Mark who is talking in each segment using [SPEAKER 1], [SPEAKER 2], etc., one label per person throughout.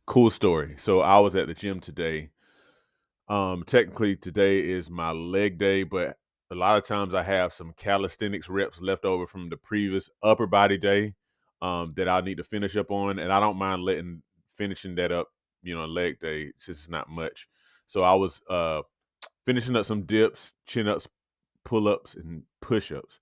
[SPEAKER 1] Cool story. So I was at the gym today. Technically today is my leg day, but a lot of times I have some calisthenics reps left over from the previous upper body day that I need to finish up on, and I don't mind letting finishing that up, leg day since it's not much. So I was finishing up some dips, chin ups, pull ups, and push ups.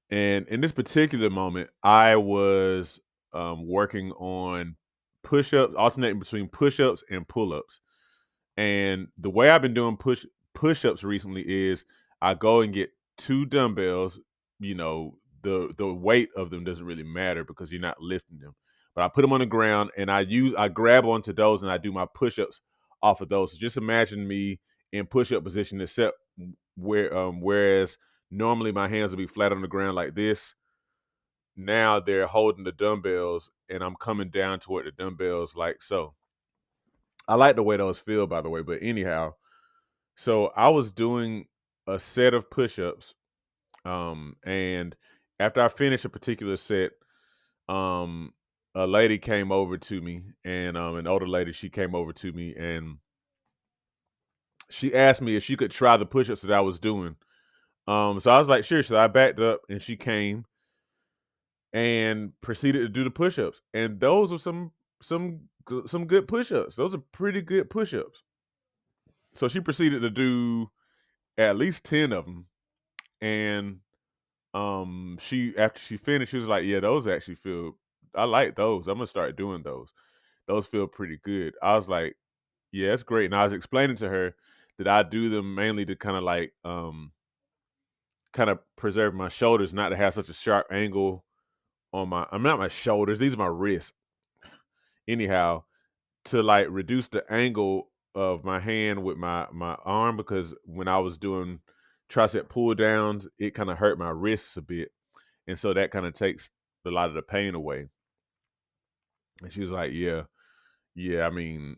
[SPEAKER 1] And in this particular moment, I was working on push ups, alternating between push ups and pull ups. And the way I've been doing push-ups recently is I go and get two dumbbells. The weight of them doesn't really matter because you're not lifting them. But I put them on the ground and I grab onto those and I do my push-ups off of those. So just imagine me in push-up position, except whereas normally my hands will be flat on the ground like this. Now they're holding the dumbbells and I'm coming down toward the dumbbells like so. I like the way those feel, by the way. But anyhow, so I was doing a set of push-ups, and after I finished a particular set, um, a lady came over to me, and an older lady, she came over to me, and she asked me if she could try the push-ups that I was doing. So I was like, sure. So I backed up, and she came and proceeded to do the push-ups, and those were some good push-ups. Those are pretty good push-ups. So she proceeded to do at least 10 of them, and she after she finished, she was like, "Yeah, those actually feel I like those. I'm gonna start doing those. Those feel pretty good." I was like, "Yeah, that's great." And I was explaining to her that I do them mainly to kind of like kind of preserve my shoulders, not to have such a sharp angle on I'm not my shoulders, these are my wrists. Anyhow, to like reduce the angle of my hand with my arm because when I was doing tricep pull downs, it kind of hurt my wrists a bit. And so that kind of takes a lot of the pain away. And she was like, "Yeah, yeah. I mean,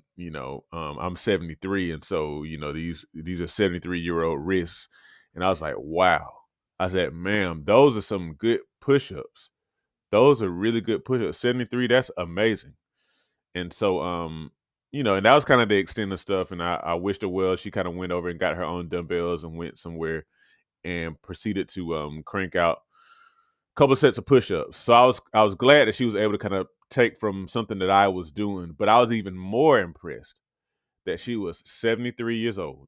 [SPEAKER 1] I'm 73, and so these are 73-year-old wrists." And I was like, "Wow." I said, "Ma'am, those are some good push-ups. Those are really good push-ups. 73, that's amazing." And so, and that was kind of the extent of stuff. And I wished her well. She kind of went over and got her own dumbbells and went somewhere and proceeded to crank out couple sets of push-ups. So I was glad that she was able to kind of take from something that I was doing, but I was even more impressed that she was 73 years old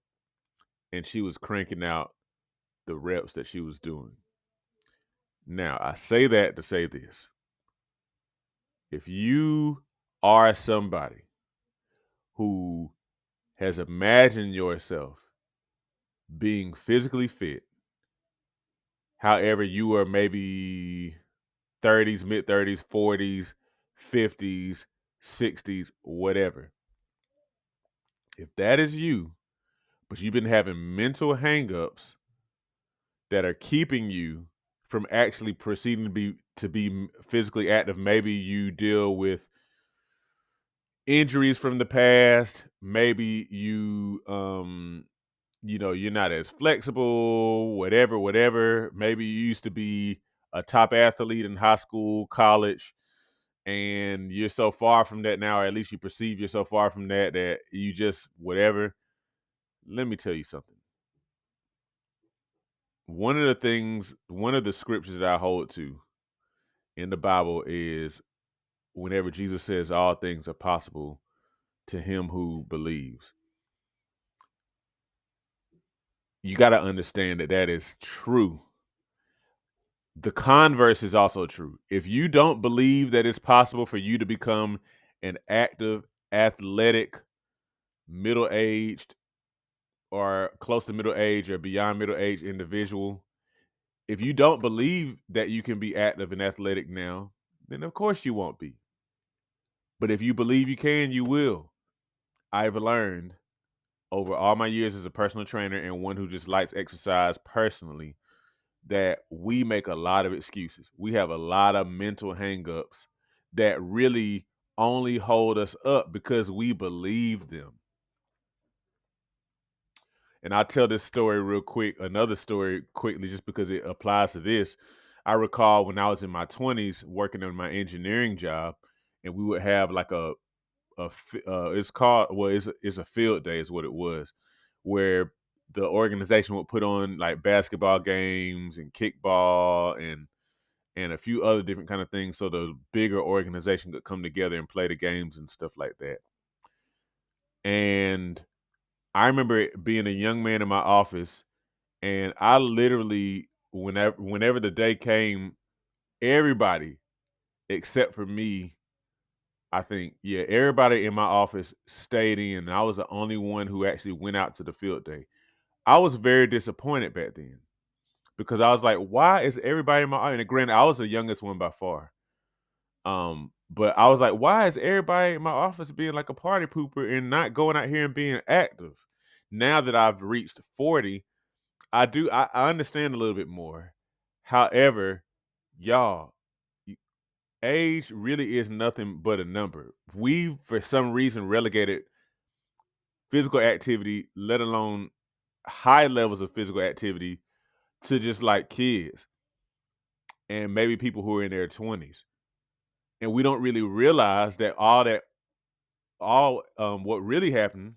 [SPEAKER 1] and she was cranking out the reps that she was doing. Now, I say that to say this. If you are somebody who has imagined yourself being physically fit, however you are maybe 30s, mid 30s, 40s, 50s, 60s, whatever. If that is you, but you've been having mental hangups that are keeping you from actually proceeding to be physically active, maybe you deal with injuries from the past, maybe you're not as flexible, whatever. Maybe you used to be a top athlete in high school, college, and you're so far from that now, or at least you perceive you're so far from that you just whatever. Let me tell you something. One of the scriptures that I hold to in the Bible is whenever Jesus says all things are possible to him who believes. You got to understand that that is true. The converse is also true. If you don't believe that it's possible for you to become an active, athletic, middle aged, or close to middle age or beyond middle age individual, if you don't believe that you can be active and athletic now, then of course you won't be. But if you believe you can, you will. I've learned over all my years as a personal trainer and one who just likes exercise personally that we make a lot of excuses. We have a lot of mental hangups that really only hold us up because we believe them. And I'll tell this story real quick, another story quickly, just because it applies to this. I recall when I was in my 20s working on my engineering job, and we would have like a it's called, well, it's a field day is what it was, where the organization would put on like basketball games and kickball and a few other different kind of things, so the bigger organization could come together and play the games and stuff like that. And I remember being a young man in my office, and I literally, whenever the day came, everybody except for me, I think, yeah, everybody in my office stayed in. I was the only one who actually went out to the field day. I was very disappointed back then because I was like, why is everybody in my, and granted, I was the youngest one by far. But I was like, why is everybody in my office being like a party pooper and not going out here and being active? Now that I've reached 40, I understand a little bit more. However, y'all, age really is nothing but a number. We, for some reason, relegated physical activity, let alone high levels of physical activity, to just like kids and maybe people who are in their 20s. And we don't really realize that what really happened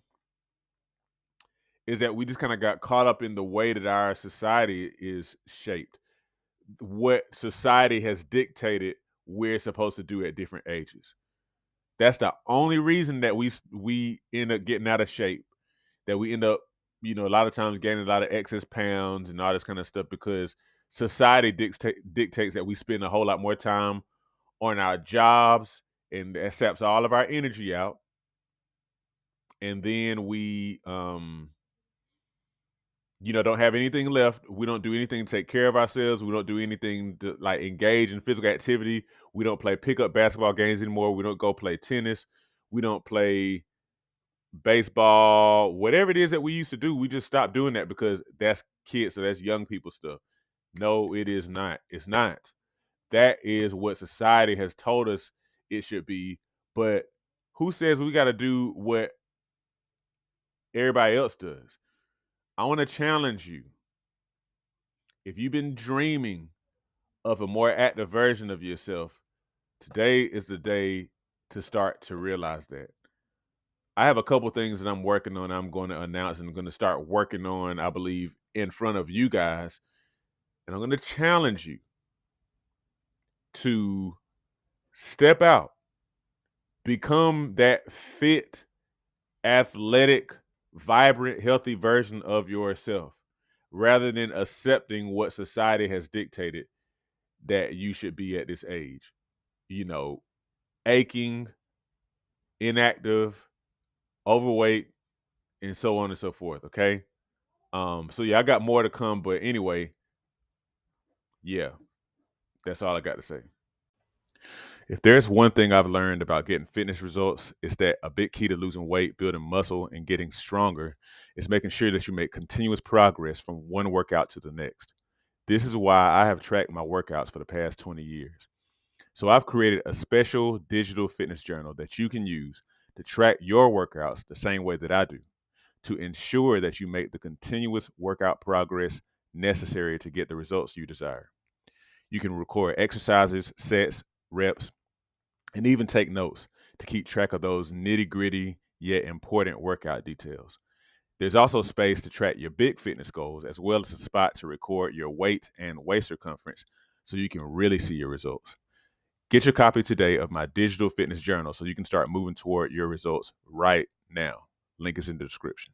[SPEAKER 1] is that we just kind of got caught up in the way that our society is shaped. What society has dictated we're supposed to do at different ages. That's the only reason that we end up getting out of shape, that we end up, a lot of times gaining a lot of excess pounds and all this kind of stuff, because society dictates that we spend a whole lot more time on our jobs, and that saps all of our energy out. And then we don't have anything left. We don't do anything to take care of ourselves. We don't do anything to like engage in physical activity. We don't play pickup basketball games anymore. We don't go play tennis. We don't play baseball. Whatever it is that we used to do, we just stopped doing that because that's kids, so that's young people stuff. No, it is not. It's not. That is what society has told us it should be. But who says we got to do what everybody else does? I want to challenge you. If you've been dreaming of a more active version of yourself, today is the day to start to realize that. I have a couple things that I'm working on. I'm going to announce and I'm going to start working on, I believe, in front of you guys. And I'm going to challenge you to step out, become that fit, athletic, vibrant, healthy version of yourself, rather than accepting what society has dictated that you should be at this age. You know, aching, inactive, overweight, and so on and so forth. Okay. So yeah, I got more to come, but anyway, yeah, that's all I got to say. If there's one thing I've learned about getting fitness results, it's that a big key to losing weight, building muscle, and getting stronger is making sure that you make continuous progress from one workout to the next. This is why I have tracked my workouts for the past 20 years. So I've created a special digital fitness journal that you can use to track your workouts the same way that I do, to ensure that you make the continuous workout progress necessary to get the results you desire. You can record exercises, sets, reps, and even take notes to keep track of those nitty gritty yet important workout details. There's also space to track your big fitness goals, as well as a spot to record your weight and waist circumference so you can really see your results. Get your copy today of my digital fitness journal so you can start moving toward your results right now. Link is in the description.